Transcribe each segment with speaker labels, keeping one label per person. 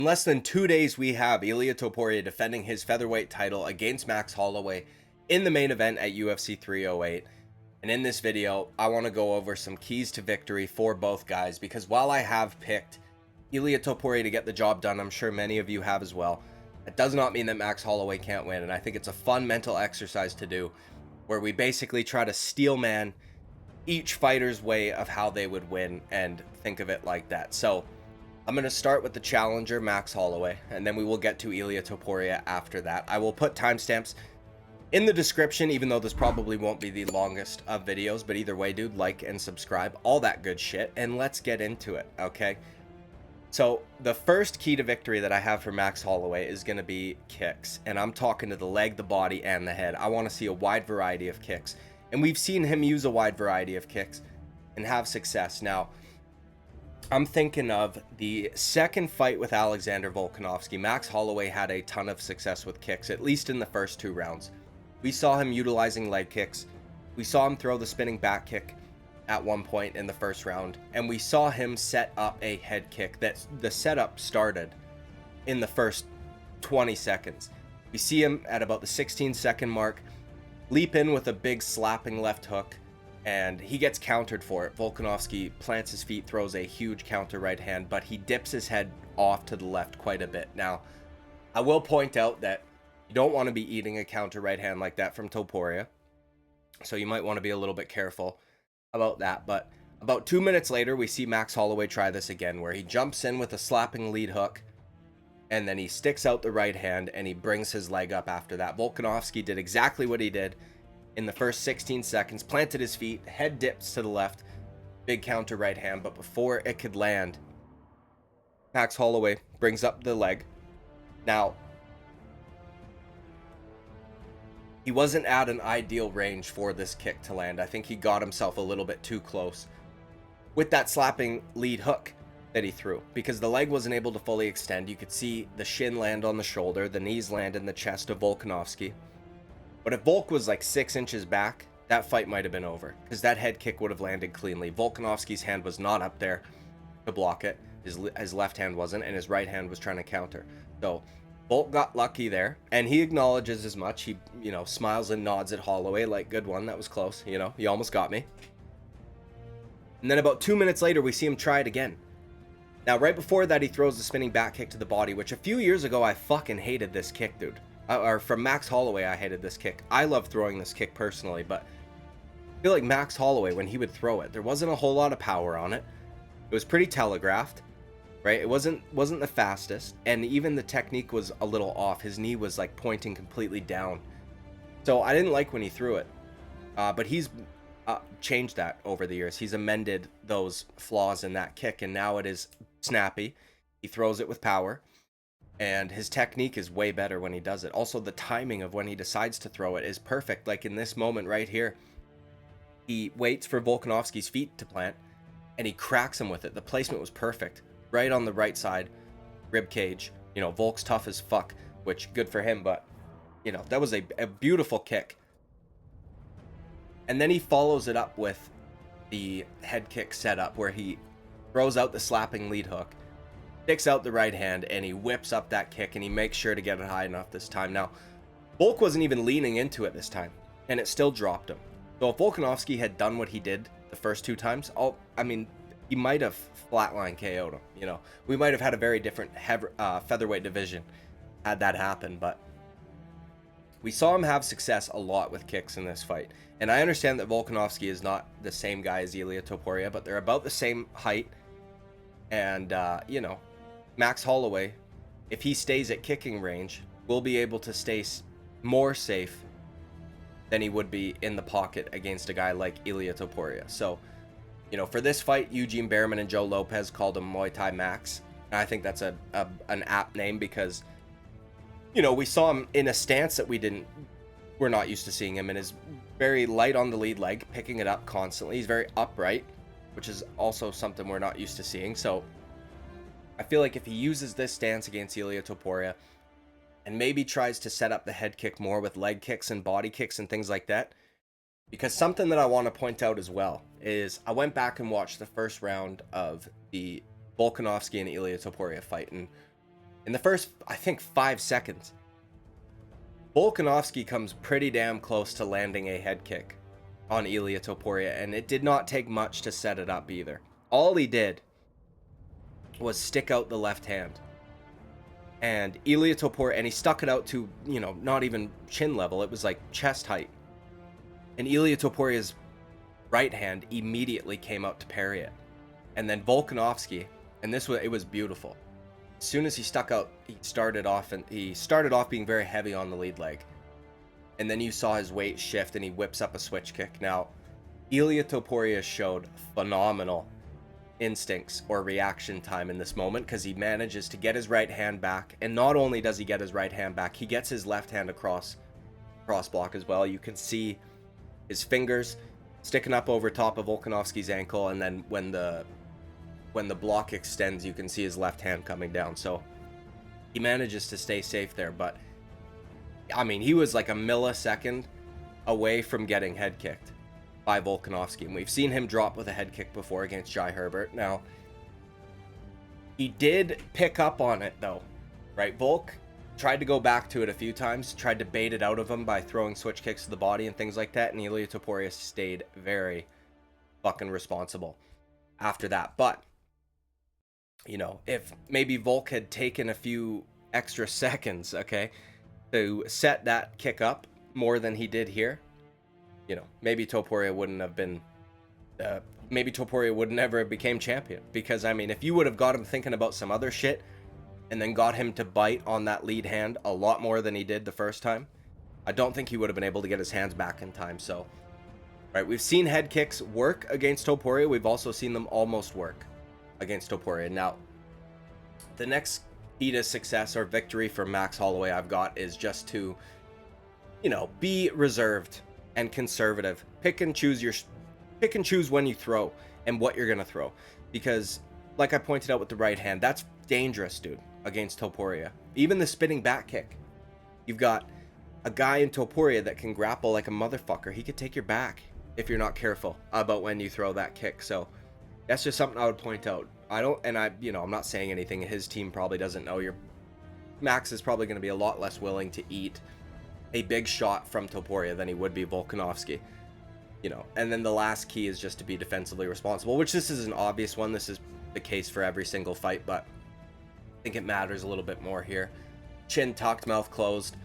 Speaker 1: In less than 2 days, we have Ilia Topuria defending his featherweight title against Max Holloway in the main event at UFC 308. And in this video, I want to go over some keys to victory for both guys, because while I have picked Ilia Topuria to get the job done, I'm sure many of you have as well, that does not mean that Max Holloway can't win. And I think it's a fun mental exercise to do, where we basically try to steel man each fighter's way of how they would win and think of it like that. So I'm going to start with the challenger, Max Holloway, and then we will get to Ilia Topuria after that. I will put timestamps in the description, even though this probably won't be the longest of videos, but either way, dude, like and subscribe, all that good shit, and let's get into it, okay? So the first key to victory that I have for Max Holloway is going to be kicks, and I'm talking to the leg, the body, and the head. I want to see a wide variety of kicks, and we've seen him use a wide variety of kicks and have success. Now, I'm thinking of the second fight with Alexander Volkanovski. Max Holloway had a ton of success with kicks, at least in the first two rounds. We saw him utilizing leg kicks. We saw him throw the spinning back kick at one point in the first round, and we saw him set up a head kick that the setup started in the first 20 seconds. We see him at about the 16-second mark leap in with a big slapping left hook, and he gets countered for it. Volkanovski plants his feet, throws a huge counter right hand, but he dips his head off to the left quite a bit. Now, I will point out that you don't want to be eating a counter right hand like that from Topuria, so you might want to be a little bit careful about that. But about 2 minutes later, we see Max Holloway try this again, where he jumps in with a slapping lead hook, and then he sticks out the right hand, and he brings his leg up after that. Volkanovski did exactly what he did in the first 16 seconds, planted his feet, head dips to the left, big counter right hand, but before it could land, Max Holloway brings up the leg. Now, he wasn't at an ideal range for this kick to land. I think he got himself a little bit too close with that slapping lead hook that he threw, because the leg wasn't able to fully extend. You could see the shin land on the shoulder, the knees land in the chest of Volkanovski. But if Volk was like 6 inches back, that fight might have been over, because that head kick would have landed cleanly. Volkanovski's hand was not up there to block it. His left hand wasn't, and his right hand was trying to counter. So Volk got lucky there, and he acknowledges as much. He, smiles and nods at Holloway like, good one, that was close. You almost got me. And then about 2 minutes later, we see him try it again. Now, right before that, he throws the spinning back kick to the body, which a few years ago, I fucking hated this kick, dude. Or from Max Holloway, I hated this kick. I love throwing this kick personally, but I feel like Max Holloway, when he would throw it, there wasn't a whole lot of power on it. It was pretty telegraphed, right? It wasn't the fastest, and even the technique was a little off. His knee was like pointing completely down. So I didn't like when he threw it, but he's changed that over the years. He's amended those flaws in that kick, and now it is snappy. He throws it with power, and his technique is way better when he does it. Also, the timing of when he decides to throw it is perfect. Like in this moment right here, he waits for Volkanovski's feet to plant, and he cracks him with it. The placement was perfect, right on the right side, rib cage. Volk's tough as fuck, which good for him, but that was a beautiful kick. And then he follows it up with the head kick setup, where he throws out the slapping lead hook, sticks out the right hand, and he whips up that kick, and he makes sure to get it high enough this time. Now, Volk wasn't even leaning into it this time, and it still dropped him. So if Volkanovski had done what he did the first two times, he might have flatline KO'd him. We might have had a very different featherweight division had that happen, but we saw him have success a lot with kicks in this fight. And I understand that Volkanovski is not the same guy as Ilia Topuria, but they're about the same height. And, Max Holloway, if he stays at kicking range, will be able to stay more safe than he would be in the pocket against a guy like Ilia Topuria. So, for this fight, Eugene Behrman and Joe Lopez called him Muay Thai Max. And I think that's an apt name, because, we saw him in a stance that we're not used to seeing him in. Is very light on the lead leg, picking it up constantly. He's very upright, which is also something we're not used to seeing. So I feel like if he uses this stance against Ilia Topuria and maybe tries to set up the head kick more with leg kicks and body kicks and things like that, because something that I want to point out as well is I went back and watched the first round of the Volkanovski and Ilia Topuria fight, and In the first, I think, 5 seconds, Volkanovski comes pretty damn close to landing a head kick on Ilia Topuria, and it did not take much to set it up either. All he did was stick out the left hand. And Ilia Topuria, and he stuck it out to, you know, not even chin level. It was like chest height. And Ilia Topuria's right hand immediately came out to parry it. And then Volkanovski, and it was beautiful. As soon as he stuck out, he started off being very heavy on the lead leg. And then you saw his weight shift and he whips up a switch kick. Now, Ilia Topuria showed phenomenal instincts or reaction time in this moment, because he manages to get his right hand back. And not only does he get his right hand back, he gets his left hand across block as well. You can see his fingers sticking up over top of Volkanovski's ankle, and then when the block extends, you can see his left hand coming down. So he manages to stay safe there, but I mean, he was like a millisecond away from getting head kicked by Volkanovski, and we've seen him drop with a head kick before against Jai Herbert. Now, he did pick up on it though, right? Volk tried to go back to it a few times, tried to bait it out of him by throwing switch kicks to the body and things like that, and Ilia Topuria stayed very fucking responsible after that. But, you know, if maybe Volk had taken a few extra seconds, okay, to set that kick up more than he did here, you know, maybe Topuria wouldn't have been, maybe Topuria would never have became champion. Because, I mean, if you would have got him thinking about some other shit and then got him to bite on that lead hand a lot more than he did the first time, I don't think he would have been able to get his hands back in time. So, right, we've seen head kicks work against Topuria. We've also seen them almost work against Topuria. Now, the next key to success or victory for Max Holloway I've got is just to, you know, be reserved and conservative. Pick and choose when you throw and what you're gonna throw, because like I pointed out with the right hand, that's dangerous, dude, against Topuria. Even the spinning back kick, you've got a guy in Topuria that can grapple like a motherfucker. He could take your back if you're not careful about when you throw that kick. So that's just something I would point out. You know, I'm not saying anything his team probably doesn't know. Max is probably going to be a lot less willing to eat a big shot from Topuria than he would be Volkanovski, you know. And then the last key is just to be defensively responsible, which this is an obvious one. This is the case for every single fight, but I think it matters a little bit more here. Chin tucked, mouth closed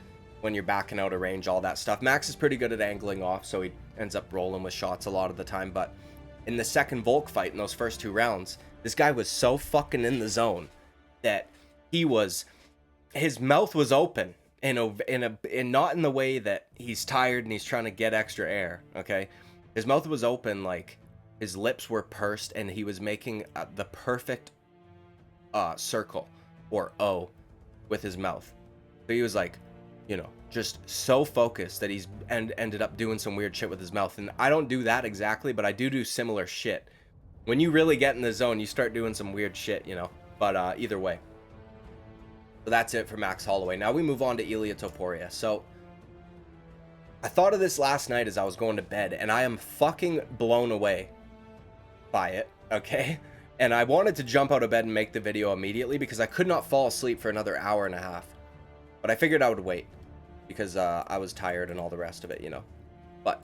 Speaker 1: when you're backing out of range, all that stuff. Max is pretty good at angling off, so he ends up rolling with shots a lot of the time. But in the second Volk fight, in those first 2 rounds, this guy was so fucking in the zone that his mouth was open in not in the way that he's tired and he's trying to get extra air, okay? His mouth was open, like his lips were pursed, and he was making the perfect circle or O with his mouth. So he was like, you know, just so focused that he's ended up doing some weird shit with his mouth. And I don't do that exactly, but I do similar shit. When you really get in the zone, you start doing some weird shit, you know. But either way. So that's it for Max Holloway. Now we move on to Ilia Topuria. So I thought of this last night as I was going to bed, and I am fucking blown away by it, okay? And I wanted to jump out of bed and make the video immediately because I could not fall asleep for another hour and a half. But I figured I would wait because I was tired and all the rest of it, you know. But,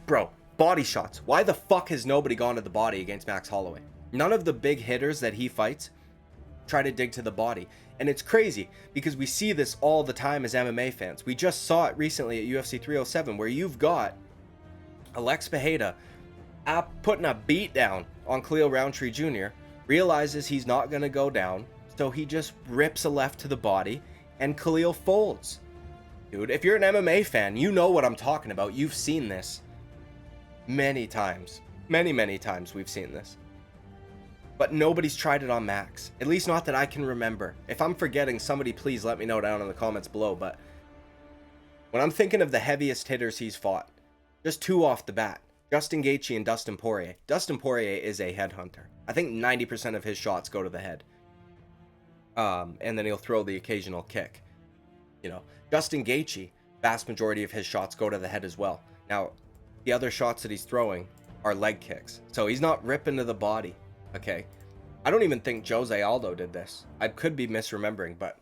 Speaker 1: bro, body shots. Why the fuck has nobody gone to the body against Max Holloway? None of the big hitters that he fights try to dig to the body. And it's crazy because we see this all the time as MMA fans. We just saw it recently at UFC 307 where you've got Alex Pereira putting a beat down on Khalil Roundtree Jr., realizes he's not going to go down, so he just rips a left to the body, and Khalil folds. Dude, if you're an MMA fan, you know what I'm talking about. You've seen this many times. Many times we've seen this. But nobody's tried it on Max. At least not that I can remember. If I'm forgetting, somebody please let me know down in the comments below. But when I'm thinking of the heaviest hitters he's fought, just 2 off the bat, Justin Gaethje and Dustin Poirier. Dustin Poirier is a headhunter. I think 90% of his shots go to the head. And then he'll throw the occasional kick. You know, Justin Gaethje, vast majority of his shots go to the head as well. Now, the other shots that he's throwing are leg kicks. So he's not ripping to the body, okay? I don't even think Jose Aldo did this. I could be misremembering, but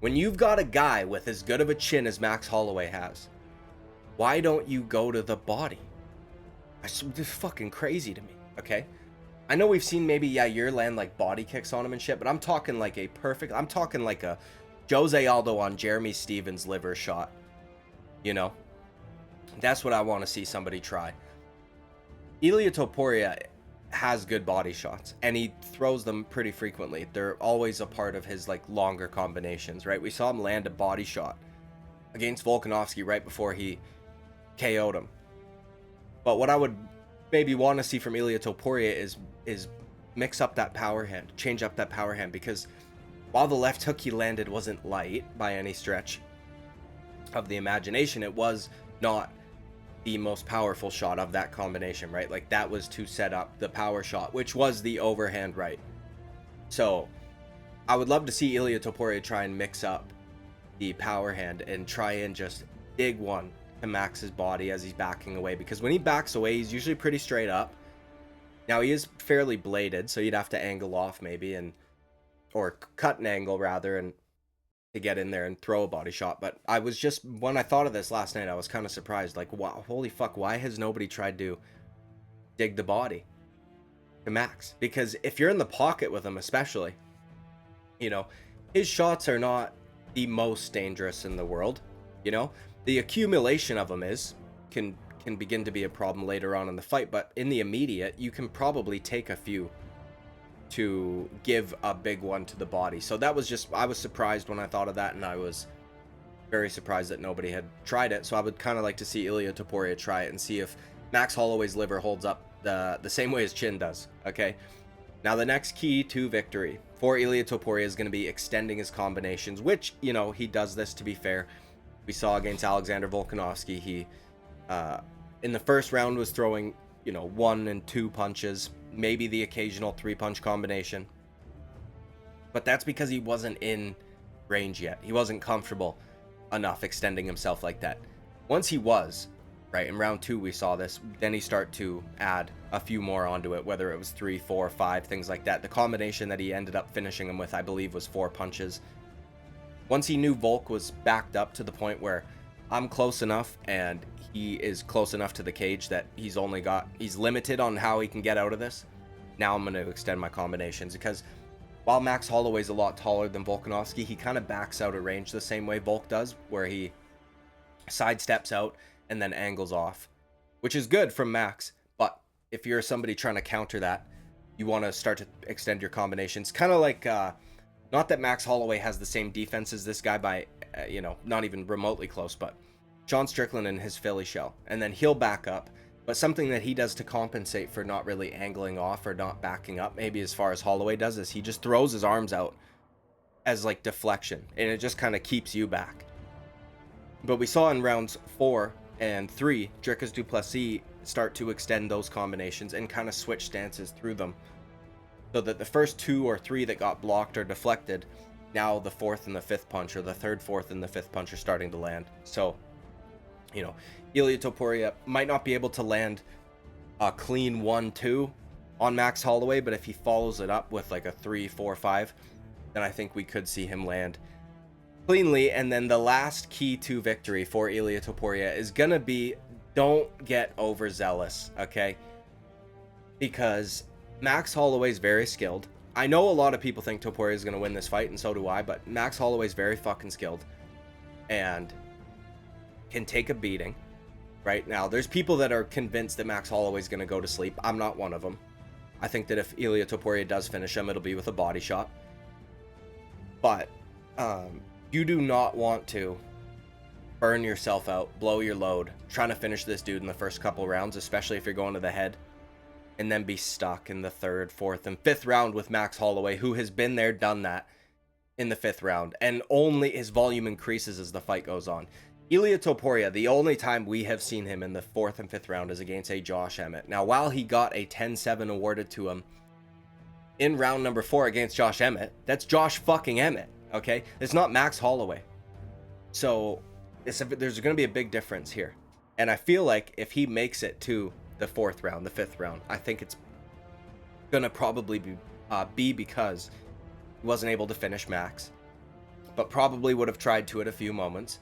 Speaker 1: when you've got a guy with as good of a chin as Max Holloway has, why don't you go to the body? This is fucking crazy to me, okay? I know we've seen maybe Yair land like body kicks on him and shit, but I'm talking like I'm talking like a Jose Aldo on Jeremy Stevens liver shot. You know? That's what I want to see somebody try. Ilia Topuria has good body shots, and he throws them pretty frequently. They're always a part of his like longer combinations, right? We saw him land a body shot against Volkanovski right before he KO'd him. But what I would maybe want to see from Ilia Topuria is mix up that power hand, change up that power hand, because while the left hook he landed wasn't light by any stretch of the imagination, it was not the most powerful shot of that combination, right? Like that was to set up the power shot, which was the overhand right. So I would love to see Ilia Topuria try and mix up the power hand and try and just dig one to Max's body as he's backing away, because when he backs away he's usually pretty straight up. Now he is fairly bladed, so you'd have to angle off maybe, and or cut an angle rather, and to get in there and throw a body shot. But I was just, when I thought of this last night, I was kind of surprised, like, wow, holy fuck, why has nobody tried to dig the body to Max? Because if you're in the pocket with him, especially, you know, his shots are not the most dangerous in the world. You know, the accumulation of them can begin to be a problem later on in the fight, but in the immediate you can probably take a few to give a big one to the body. So that was just, I was surprised when I thought of that, and I was very surprised that nobody had tried it. So I would kind of like to see Ilia Topuria try it and see if Max Holloway's liver holds up the same way his chin does. Okay, now the next key to victory for Ilia Topuria is going to be extending his combinations, which, you know, he does this, to be fair. We saw against Alexander Volkanovski, he in the first round was throwing, you know, 1 and 2 punches, maybe the occasional 3-punch combination. But that's because he wasn't in range yet. He wasn't comfortable enough extending himself like that. Once he was, right, in round 2 we saw this, then he start to add a few more onto it, whether it was 3, 4, 5, things like that. The combination that he ended up finishing him with, I believe, was 4 punches. Once he knew Volk was backed up to the point where I'm close enough and he is close enough to the cage that he's limited on how he can get out of this, now I'm going to extend my combinations. Because while Max Holloway's a lot taller than Volkanovski, he kind of backs out of range the same way Volk does, where he sidesteps out and then angles off, which is good from Max. But if you're somebody trying to counter that, you want to start to extend your combinations. Kind of like, not that Max Holloway has the same defense as this guy by, you know, not even remotely close, but Sean Strickland in his Philly shell, and then he'll back up. But something that he does to compensate for not really angling off or not backing up, maybe as far as Holloway does, is he just throws his arms out as like deflection, and it just kind of keeps you back. But we saw in rounds 4 and 3, Dricus du Plessis start to extend those combinations and kind of switch stances through them, so that the first 2 or 3 that got blocked or deflected, now the 4th and the 5th punch, or the 3rd, 4th, and the 5th punch are starting to land. So, you know, Ilia Topuria might not be able to land a clean 1-2 on Max Holloway, but if he follows it up with like a 3, 4, 5, then I think we could see him land cleanly. And then the last key to victory for Ilia Topuria is gonna be, don't get overzealous, okay? Because Max Holloway's very skilled. I know a lot of people think Topuria is going to win this fight, and so do I, but Max Holloway's very fucking skilled and can take a beating. Right now, there's people that are convinced that Max Holloway's going to go to sleep. I'm not one of them. I think that if Ilia Topuria does finish him, it'll be with a body shot. But you do not want to burn yourself out, blow your load, trying to finish this dude in the first couple rounds, especially if you're going to the head, and then be stuck in the 3rd, 4th, and 5th round with Max Holloway, who has been there, done that in the 5th round, and only his volume increases as the fight goes on. Ilia Topuria, the only time we have seen him in the 4th and 5th round is against a Josh Emmett. Now, while he got a 10-7 awarded to him in round number 4 against Josh Emmett, that's Josh fucking Emmett, okay? It's not Max Holloway. So there's going to be a big difference here. And I feel like if he makes it to the 4th round, the 5th round, I think it's going to probably be B, because he wasn't able to finish Max, but probably would have tried to at a few moments,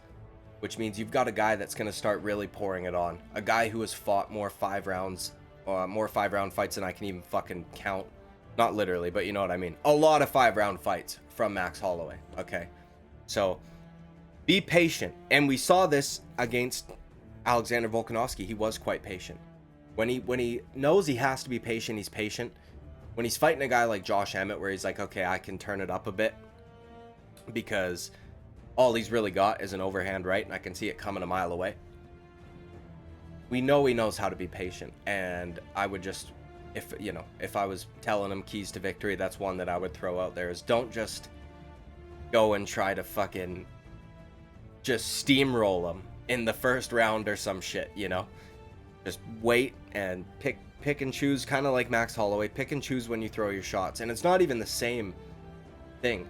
Speaker 1: which means you've got a guy that's going to start really pouring it on. A guy who has fought more 5-round fights than I can even fucking count. Not literally, but you know what I mean. A lot of 5-round fights from Max Holloway, okay? So be patient. And we saw this against Alexander Volkanovski. He was quite patient. When he knows he has to be patient, he's patient. When he's fighting a guy like Josh Emmett, where he's like, okay, I can turn it up a bit because all he's really got is an overhand right, and I can see it coming a mile away. We know he knows how to be patient, and I would just, if I was telling him keys to victory, that's one that I would throw out there, is don't just go and try to fucking just steamroll him in the first round or some shit, you know? Just wait and pick and choose, kind of like Max Holloway. Pick and choose when you throw your shots. And it's not even the same thing,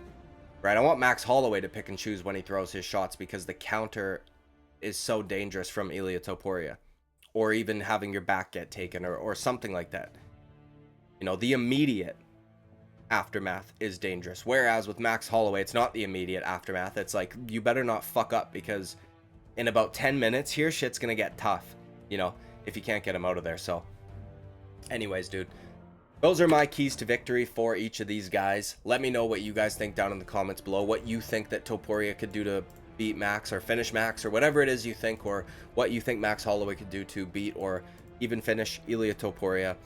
Speaker 1: right? I want Max Holloway to pick and choose when he throws his shots because the counter is so dangerous from Ilia Topuria. Or even having your back get taken or something like that. You know, the immediate aftermath is dangerous. Whereas with Max Holloway, it's not the immediate aftermath. It's like, you better not fuck up because in about 10 minutes here, shit's gonna get tough, you know, if you can't get him out of there. So anyways, dude, those are my keys to victory for each of these guys. Let me know what you guys think down in the comments below, what you think that Topuria could do to beat Max or finish Max or whatever it is you think, or what you think Max Holloway could do to beat or even finish Ilia Topuria.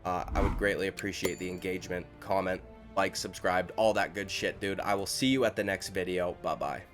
Speaker 1: I would greatly appreciate the engagement, comment, like, subscribe, all that good shit, dude. I will see you at the next video. Bye-bye.